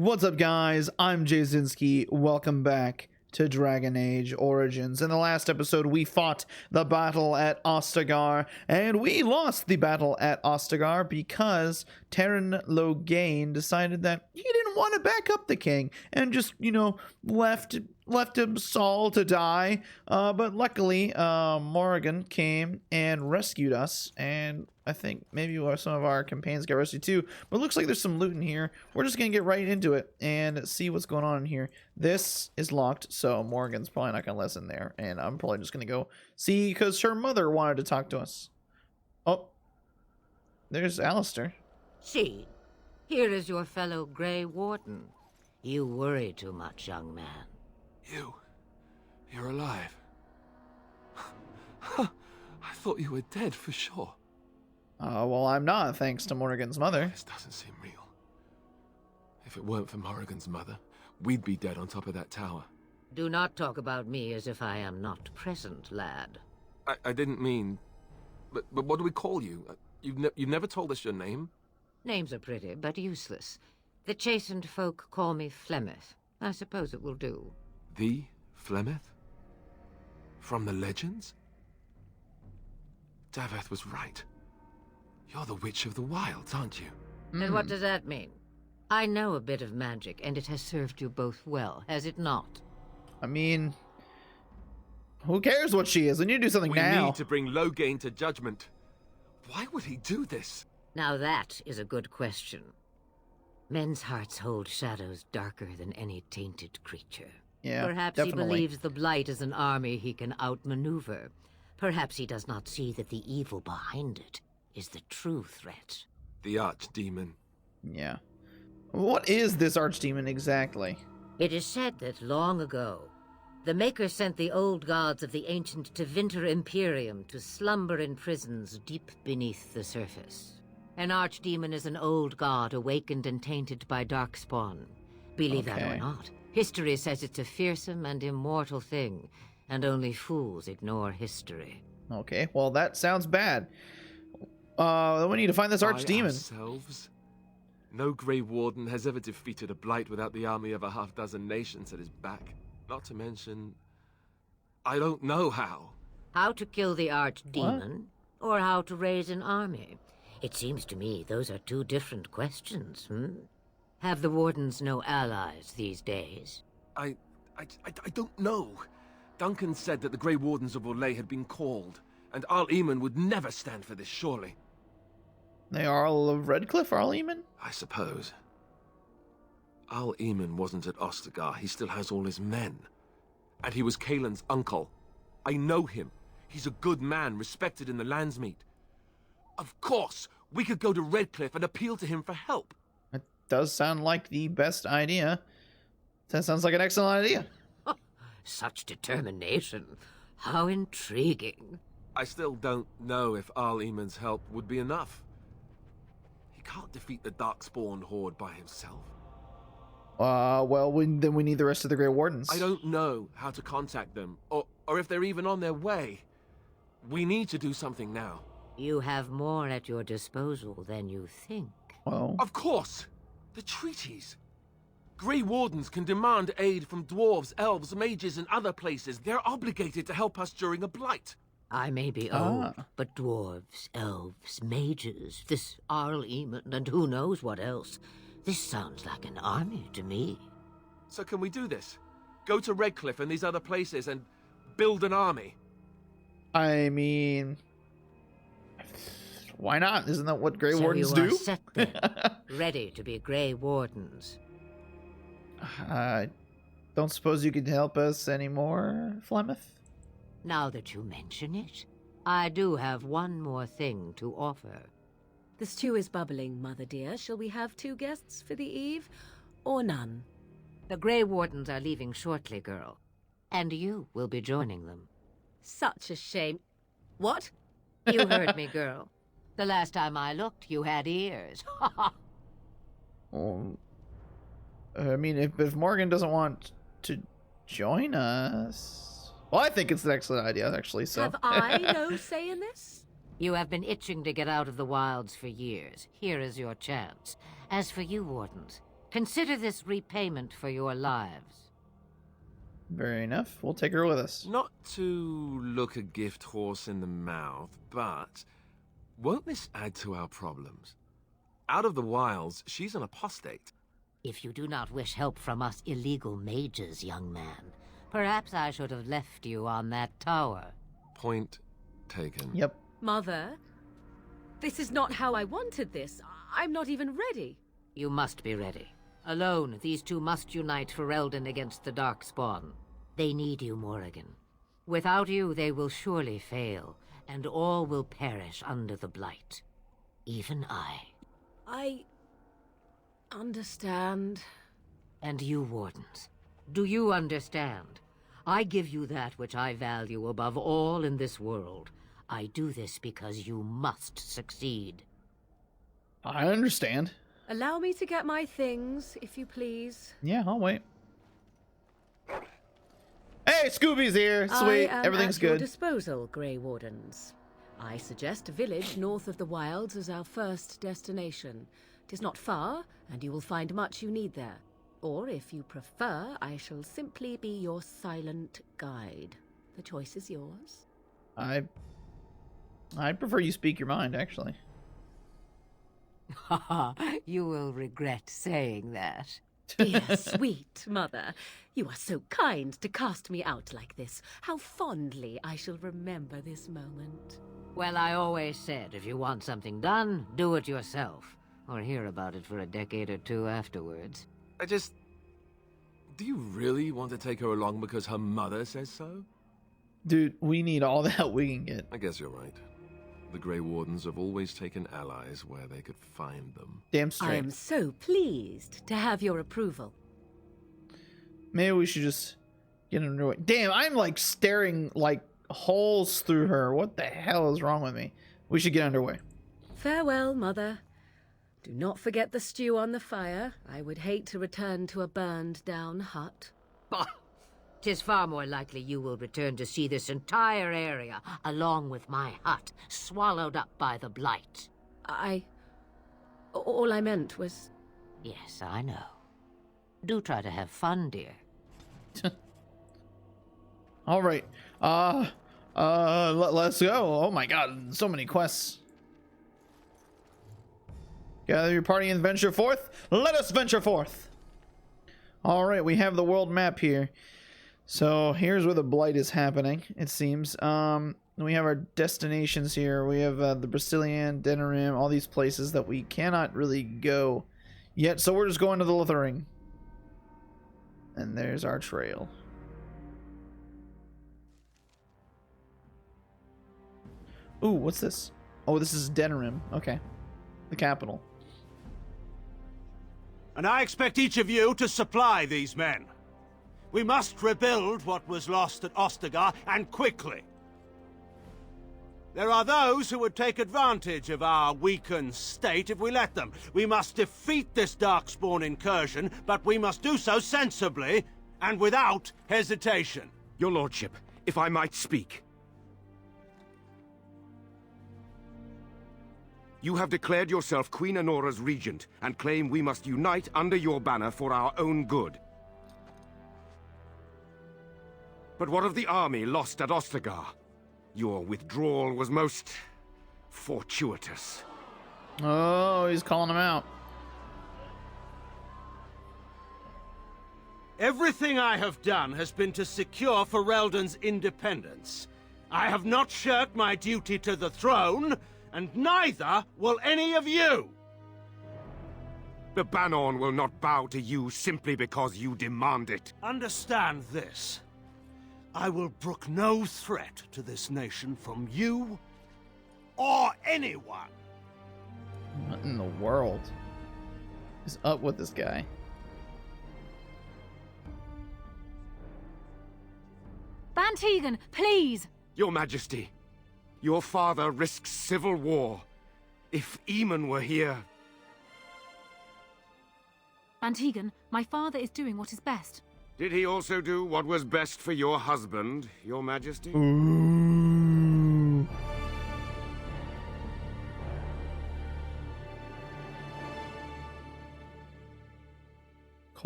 What's up, guys? I'm Jayzinski. Welcome back to Dragon Age Origins. In the last episode, we fought the battle at Ostagar, and we lost the battle at Ostagar because Terran Loghain decided that he didn't want to back up the king and just, left him Saul to die. But luckily, Morrigan came and rescued us, and I think maybe some of our companions got rescued too. But it looks like there's some loot in here. We're just gonna get right into it and see what's going on in here. This is locked, so Morrigan's probably not gonna let us in there, and I'm probably just gonna go see because her mother wanted to talk to us. Oh, there's Alistair. See, here is your fellow Grey Warden. You worry too much, young man. You're alive. I thought you were dead for sure. Well, I'm not, thanks to Morrigan's mother. This doesn't seem real. If it weren't for Morrigan's mother, we'd be dead on top of that tower. Do not talk about me as if I am not present, lad. I didn't mean... But what do we call you? You've never told us your name? Names are pretty, but useless. The chastened folk call me Flemeth. I suppose it will do. The Flemeth? From the legends? Daveth was right. You're the Witch of the Wilds, aren't you? And what does that mean? I know a bit of magic, and it has served you both well, has it not? I mean, who cares what she is? We need to do something now. We need to bring Loghain to judgment. Why would he do this? Now that is a good question. Men's hearts hold shadows darker than any tainted creature. Yeah, Perhaps definitely. he believes the Blight is an army he can outmaneuver. Perhaps he does not see that the evil behind it is the true threat. The Archdemon. Yeah. What is this Archdemon exactly? It is said that long ago, the Maker sent the old gods of the ancient Tevinter Imperium to slumber in prisons deep beneath the surface. An Archdemon is an old god awakened and tainted by Darkspawn. Believe that or not, history says it's a fearsome and immortal thing, and only fools ignore history. Okay, well that sounds bad. We need to find this Archdemon. Ourselves? No Grey Warden has ever defeated a Blight without the army of a half-dozen nations at his back. Not to mention... I don't know how. How to kill the Archdemon, or how to raise an army? It seems to me those are two different questions, Have the Wardens no allies these days? I don't know. Duncan said that the Grey Wardens of Orlais had been called, and Arl Eamon would never stand for this, surely. They are all of Redcliffe, Arl Eamon? I suppose. Arl Eamon wasn't at Ostagar. He still has all his men. And he was Kaelin's uncle. I know him. He's a good man, respected in the Landsmeet. Of course, we could go to Redcliffe and appeal to him for help. That does sound like the best idea. That sounds like an excellent idea. Such determination. How intriguing. I still don't know if Arl Eamon's help would be enough. He can't defeat the Darkspawn horde by himself. Well, then we need the rest of the Grey Wardens. I don't know how to contact them, or if they're even on their way. We need to do something now. You have more at your disposal than you think. Well, Of course! The treaties! Grey Wardens can demand aid from dwarves, elves, mages, and other places. They're obligated to help us during a blight. I may be old, but dwarves, elves, mages, this Arl Eamon, and who knows what else. This sounds like an army to me. So can we do this? Go to Redcliffe and these other places and build an army? I mean, why not? Isn't that what Grey So Wardens you do? are set then, ready to be Grey Wardens. I don't suppose you could help us anymore, Flemeth? Now that you mention it, I do have one more thing to offer. The stew is bubbling, Mother dear. Shall we have 2 guests for the eve, or none? The Grey Wardens are leaving shortly, girl. And you will be joining them. Such a shame. What? You heard me, girl. The last time I looked, you had ears. Well, I mean, if Morgan doesn't want to join us... Well, I think it's an excellent idea, actually, so... Have I no say in this? You have been itching to get out of the wilds for years. Here is your chance. As for you, Wardens, Consider this repayment for your lives. Very enough. We'll take her with us. Not to look a gift horse in the mouth, but won't this add to our problems? Out of the wilds, she's an apostate. If you do not wish help from us illegal mages, young man, perhaps I should have left you on that tower. Point taken. Yep. Mother, this is not how I wanted this. I'm not even ready. You must be ready. Alone, these two must unite for Eldon against the Darkspawn. They need you, Morrigan. Without you, they will surely fail, and all will perish under the Blight. Even I. I understand. And you, Wardens. Do you understand? I give you that which I value above all in this world. I do this because you must succeed. I understand. Allow me to get my things, if you please. Yeah, I'll wait. Hey, Scooby's here. Sweet. I am Everything's at your good. disposal, Grey Wardens. I suggest a village north of the wilds as our first destination. It is not far, and you will find much you need there. Or, if you prefer, I shall simply be your silent guide. The choice is yours. I prefer you speak your mind, actually. Haha, you will regret saying that. Dear sweet mother, you are so kind to cast me out like this. How fondly I shall remember this moment. Well, I always said, if you want something done, do it yourself. Or hear about it for a decade or two afterwards. Do you really want to take her along because her mother says so? Dude, we need all the help we can get. I guess you're right. The Grey Wardens have always taken allies where they could find them. Damn I straight. am so pleased to have your approval. Maybe we should just get underway. Damn, I'm like staring like holes through her. What the hell is wrong with me? We should get underway. Farewell, mother. Do not forget the stew on the fire. I would hate to return to a burned-down hut. Bah! 'Tis far more likely you will return to see this entire area, along with my hut, swallowed up by the Blight. All I meant was... Yes, I know. Do try to have fun, dear. All right. Let's go. Oh my god, so many quests. Gather your party and venture forth. Let us venture forth. All right, we have the world map here. So here's where the Blight is happening, it seems. We have our destinations here. We have the Brazilian, Denerim, all these places that we cannot really go yet. So we're just going to the Lothering. And there's our trail. Ooh, what's this? Oh, this is Denerim. Okay. The capital. And I expect each of you to supply these men. We must rebuild what was lost at Ostagar, and quickly. There are those who would take advantage of our weakened state if we let them. We must defeat this Darkspawn incursion, but we must do so sensibly and without hesitation. Your lordship, if I might speak. You have declared yourself Queen Honora's regent, and claim we must unite under your banner for our own good. But what of the army lost at Ostagar? Your withdrawal was most fortuitous. Oh, he's calling him out. Everything I have done has been to secure Ferelden's independence. I have not shirked my duty to the throne, and neither will any of you! The Bannorn will not bow to you simply because you demand it. Understand this. I will brook no threat to this nation from you or anyone. What in the world is up with this guy? Bantegan, please! Your Majesty, your father risks civil war. If Eamon were here... Bantegan, my father is doing what is best. Did he also do what was best for your husband, your Majesty? Ooh.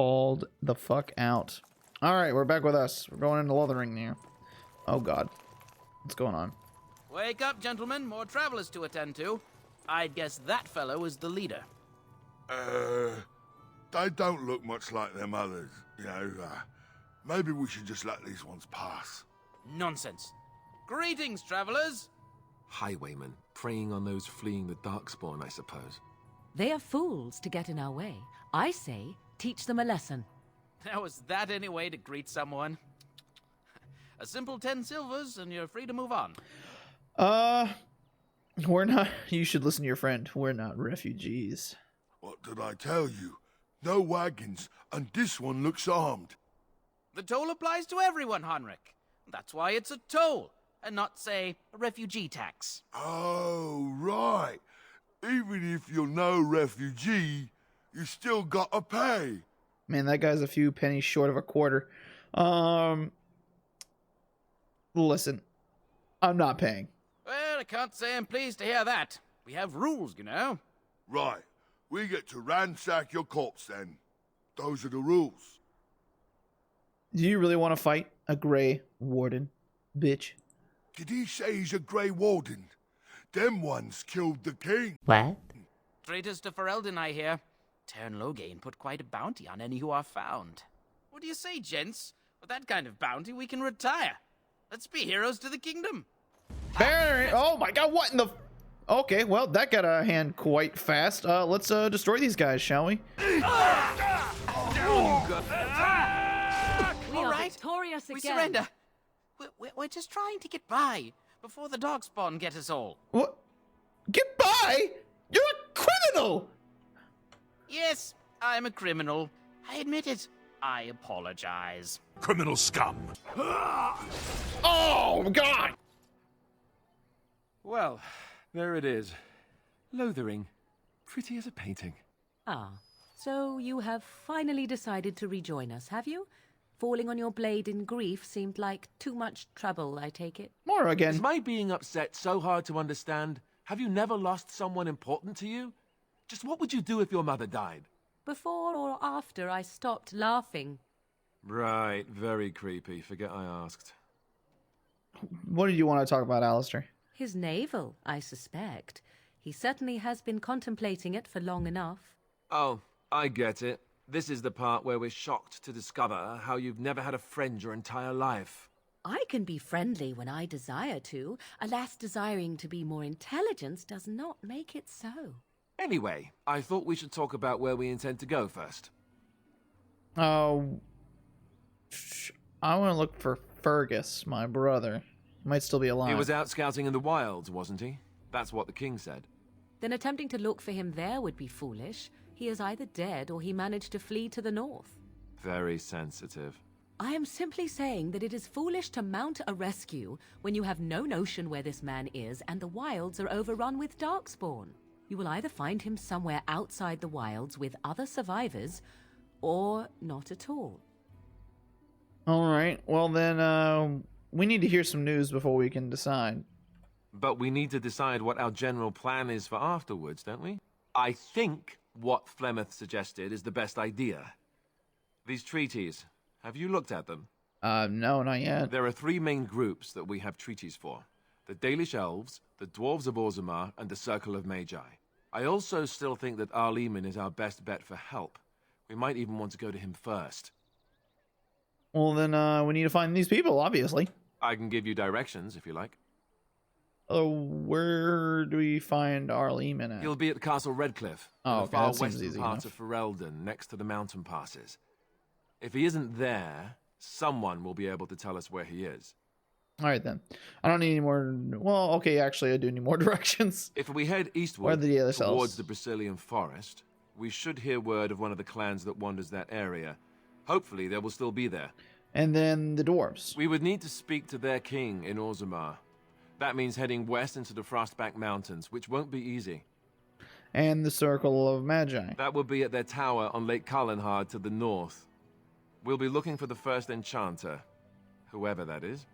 called the fuck out. All right, we're back with us. We're going into Lothering now. Oh god, what's going on? Wake up, gentlemen. More travelers to attend to. I'd guess that fellow is the leader. They don't look much like them others, you know. Maybe we should just let these ones pass. Nonsense. Greetings, travelers. Highwaymen, preying on those fleeing the Darkspawn, I suppose. They are fools to get in our way. I say, teach them a lesson. Now, was that any way to greet someone? A simple 10 silvers, and you're free to move on. We're not. You should listen to your friend. We're not refugees. What did I tell you? No wagons, and this one looks armed. The toll applies to everyone, Heinrich. That's why it's a toll, and not, say, a refugee tax. Oh, right. Even if you're no refugee, you still gotta pay. Man, that guy's a few pennies short of a quarter. Listen, I'm not paying. Well, I can't say I'm pleased to hear that. We have rules, you know. Right. We get to ransack your corpse then. Those are the rules. Do you really want to fight a Grey Warden, bitch? Did he say he's a Grey Warden? Them ones killed the king. What? Traitors to Ferelden, I hear. Tern Loghain put quite a bounty on any who are found. What do you say, gents? With that kind of bounty, we can retire. Let's be heroes to the kingdom. Oh my god, what in the... Okay, well, that got out of hand quite fast. Let's destroy these guys, shall we? We All are right. victorious again. We surrender. We're just trying to get by before the Darkspawn get us all. What? Get by? You're a criminal! Yes, I'm a criminal. I admit it. I apologize. Criminal scum. Oh, God! Well, there it is. Lothering. Pretty as a painting. Ah, so you have finally decided to rejoin us, have you? Falling on your blade in grief seemed like too much trouble, I take it. More Is again. my being upset so hard to understand? Have you never lost someone important to you? Just what would you do if your mother died? Before or after I stopped laughing. Right, very creepy. Forget I asked. What did you want to talk about, Alistair? His navel, I suspect. He certainly has been contemplating it for long enough. Oh, I get it. This is the part where we're shocked to discover how you've never had a friend your entire life. I can be friendly when I desire to. Alas, desiring to be more intelligent does not make it so. Anyway, I thought we should talk about where we intend to go first. I want to look for Fergus, my brother. He might still be alive. He was out scouting in the wilds, wasn't he? That's what the king said. Then attempting to look for him there would be foolish. He is either dead or he managed to flee to the north. Very sensitive. I am simply saying that it is foolish to mount a rescue when you have no notion where this man is and the wilds are overrun with Darkspawn. You will either find him somewhere outside the wilds with other survivors, or not at all. All right. Well, then, we need to hear some news before we can decide. But we need to decide what our general plan is for afterwards, don't we? I think what Flemeth suggested is the best idea. These treaties, have you looked at them? No, not yet. There are three main groups that we have treaties for. The Dalish Elves, the Dwarves of Orzammar, and the Circle of Magi. I also still think that Arleman is our best bet for help. We might even want to go to him first. Well, then, we need to find these people, obviously. I can give you directions, if you like. Where do we find Arleman at? He'll be at Castle Redcliffe, Oh, in okay, the far that seems western easy parts enough. of Ferelden, next to the mountain passes. If he isn't there, someone will be able to tell us where he is. All right, then. I don't need any more... Well, okay, actually, I do need more directions. If we head Where eastward are the other towards cells? the Brazilian forest, we should hear word of one of the clans that wanders that area. Hopefully, they will still be there. And then the dwarves. We would need to speak to their king in Orzammar. That means heading west into the Frostback Mountains, which won't be easy. And the Circle of Magi. That will be at their tower on Lake Kalenhard to the north. We'll be looking for the first enchanter, whoever that is.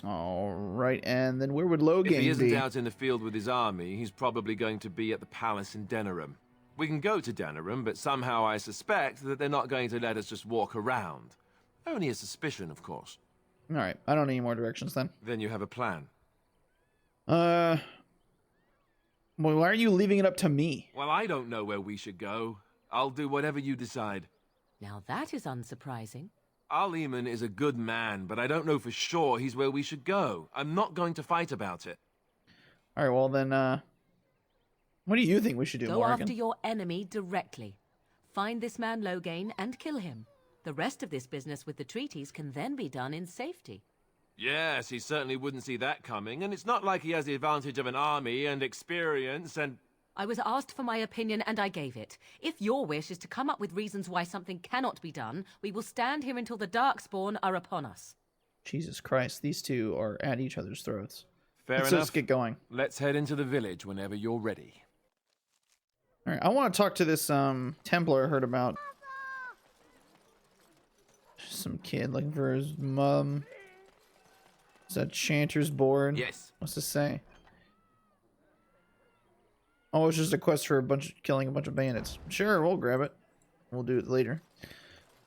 All right, and then where would If he Loghain isn't be? out in the field with his army, he's probably going to be at the palace in Denerim. We can go to Denerim, but somehow I suspect that they're not going to let us just walk around. Only a suspicion, of course. All right, I don't need any more directions then. Then you have a plan. Well, why are you leaving it up to me? Well, I don't know where we should go. I'll do whatever you decide. Now that is unsurprising. Al-Eamon is a good man, but I don't know for sure he's where we should go. I'm not going to fight about it. All right, well then, what do you think we should do, Go Morgan? after your enemy directly. Find this man Loghain and kill him. The rest of this business with the treaties can then be done in safety. Yes, he certainly wouldn't see that coming, and it's not like he has the advantage of an army and experience and... I was asked for my opinion and I gave it. If your wish is to come up with reasons why something cannot be done, we will stand here until the Darkspawn are upon us. Jesus Christ, these two are at each other's throats. Fair Let's enough. just get going. Let's head into the village whenever you're ready. All right, I want to talk to this Templar I heard about. Some kid looking for his mom. Is that Chanter's board? Yes. What's this say? Oh, it's just a quest for killing a bunch of bandits. Sure, we'll grab it. We'll do it later.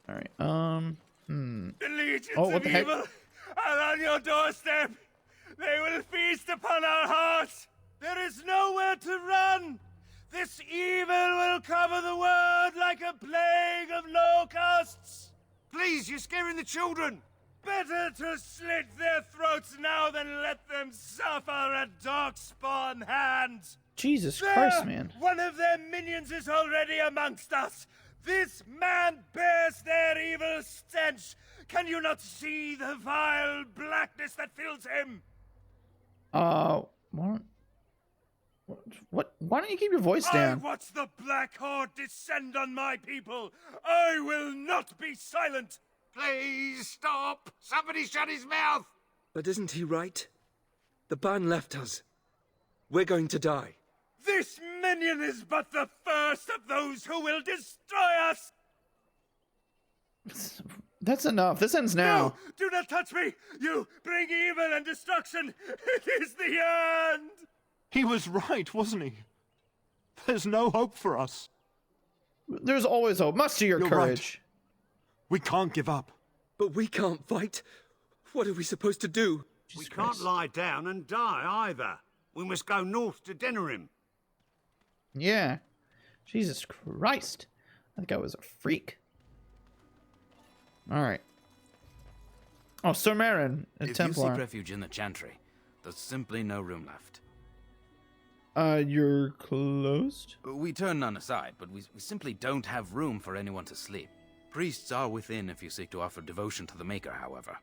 All right. The legions Oh, what of the heck? evil are on your doorstep. They will feast upon our hearts. There is nowhere to run. This evil will cover the world like a plague of locusts. Please, you're scaring the children. Better to slit their throats now than let them suffer at Darkspawn hands. Jesus There, Christ, man. one of their minions is already amongst us. This man bears their evil stench. Can you not see the vile blackness that fills him? What? Why don't you keep your voice I down? watch the Black Horde descend on my people. I will not be silent. Please stop. Somebody shut his mouth. But isn't he right? The ban left us. We're going to die. This minion is but the first of those who will destroy us. That's enough. This ends now. No, do not touch me. You bring evil and destruction. It is the end. He was right, wasn't he? There's no hope for us. There's always hope. Muster your You're courage. We can't give up. But we can't fight. What are we supposed to do? We can't lie down and die either. We must go north to Denerim. Yeah. Jesus Christ. That guy was a freak. Alright. Oh, Sir Marin, a If Templar. you seek refuge in the Chantry, there's simply no room left. You're closed? We turn none aside, but we simply don't have room for anyone to sleep. Priests are within if you seek to offer devotion to the Maker, however.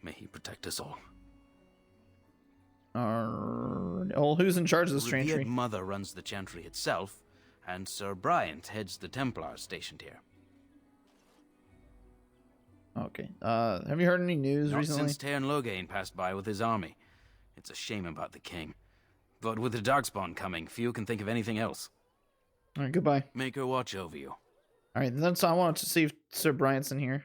May he protect us all. Well, who's in charge of this Revered Chantry? Mother runs the Chantry itself, and Sir Bryant heads the Templars stationed here. Okay. Have you heard any news Not recently? since Tairn Loghain passed by with his army. It's a shame about the king. But with the Darkspawn coming, few can think of anything else. Alright, goodbye. Maker watch over you. Alright, that's I wanted to see if Sir Bryant's in here.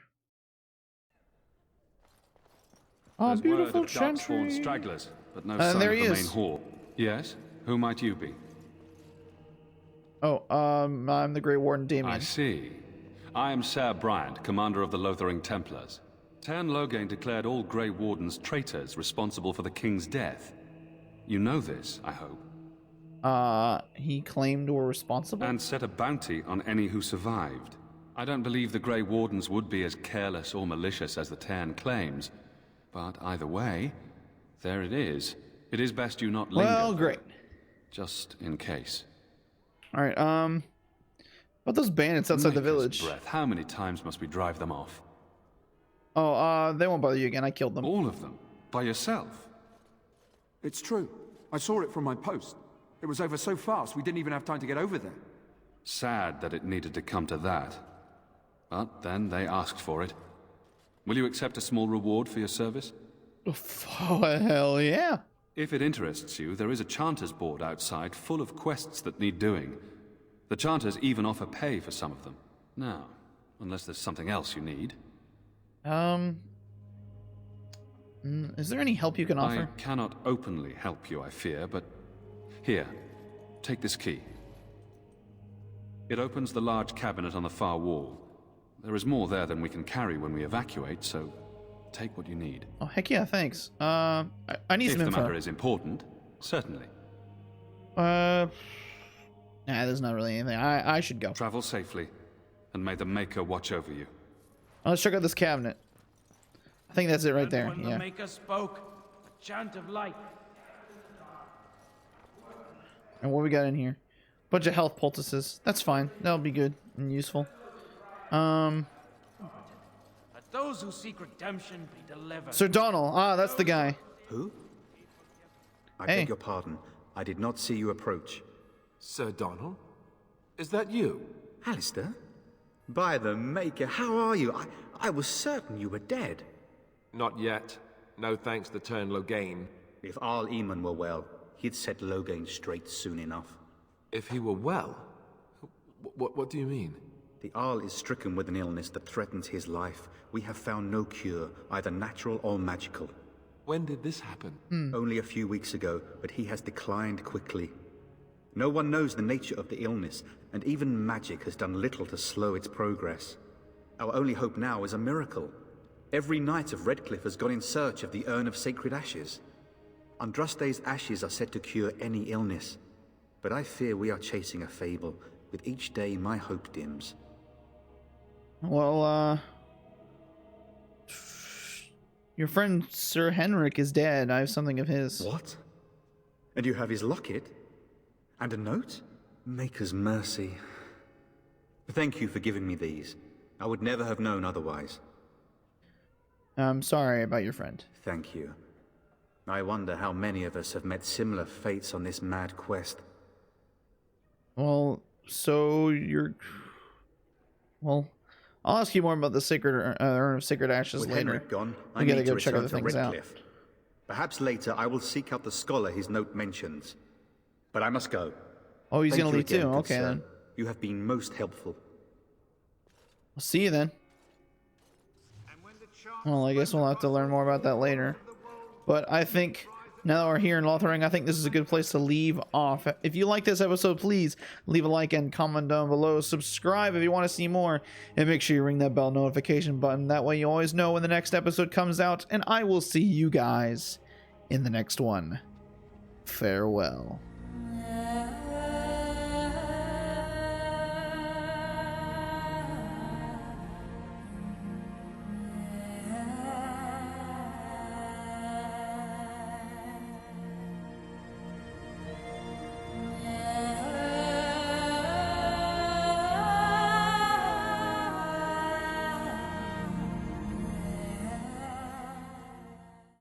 Oh, There's beautiful word of Darkspawn Chantry. stragglers, but no And sign there of he the is. main hall. Yes? Who might you be? Oh, I'm the Grey Warden Damien. I see. I am Ser Bryant, commander of the Lothering Templars. Tairn Loghain declared all Grey Wardens traitors responsible for the king's death. You know this, I hope. He claimed we're responsible? And set a bounty on any who survived. I don't believe the Grey Wardens would be as careless or malicious as the Tairn claims. But either way, there it is. It is best you not linger. Well, great. Just in case. Alright, about those bandits outside the Maker's village. breath. How many times must we drive them off? Oh, they won't bother you again. I killed them. All of them? By yourself? It's true. I saw it from my post. It was over so fast, we didn't even have time to get over there. Sad that it needed to come to that. But then they asked for it. Will you accept a small reward for your service? Oh, hell yeah. If it interests you, there is a Chanters board outside full of quests that need doing. The Chanters even offer pay for some of them. Now, unless there's something else you need. Is there any help you can offer? I cannot openly help you, I fear, but... Here, take this key. It opens the large cabinet on the far wall. There is more there than we can carry when we evacuate, so take what you need. Oh, heck yeah, thanks. I need some If the info. matter is important, certainly. Nah, there's not really anything. I should go. Travel safely, and may the Maker watch over you. Let's check out this cabinet. I think that's it right there. When the Yeah. Maker spoke, a chant of light. And what we got in here? Bunch of health poultices. That's fine. That'll be good and useful. Let those who seek redemption be delivered. Sir Donald. Ah, that's the guy. Who? I Hey. beg your pardon. I did not see you approach. Sir Donald? Is that you? Alistair? By the Maker, how are you? I was certain you were dead. Not yet. No thanks to Tern Logain. If Arl Eamon were well, he'd set Logain straight soon enough. If he were well? What do you mean? The Arl is stricken with an illness that threatens his life. We have found no cure, either natural or magical. When did this happen? Only a few weeks ago, but he has declined quickly. No one knows the nature of the illness, and even magic has done little to slow its progress. Our only hope now is a miracle. Every knight of Redcliffe has gone in search of the Urn of Sacred Ashes. Andraste's ashes are said to cure any illness, but I fear we are chasing a fable. With each day, my hope dims. Well, your friend Sir Henrik is dead. I have something of his. What? And you have his locket? And a note? Maker's mercy. Thank you for giving me these. I would never have known otherwise. I'm sorry about your friend. Thank you. I wonder how many of us have met similar fates on this mad quest. Well, so you're... Well, I'll ask you more about the Sacred Urn of Sacred Ashes With later. Henrik gone, I We gotta need go to check return other to things out. Redcliffe. Perhaps later I will seek out the scholar his note mentions. But I must go. Oh, he's Thank gonna you leave again, too. good Okay, sir. then. You have been most helpful. I'll see you then. Well, I guess we'll have to learn more about that later. But I think, now that we're here in Lothering, I think this is a good place to leave off. If you like this episode, please leave a like and comment down below. Subscribe if you want to see more. And make sure you ring that bell notification button. That way you always know when the next episode comes out. And I will see you guys in the next one. Farewell.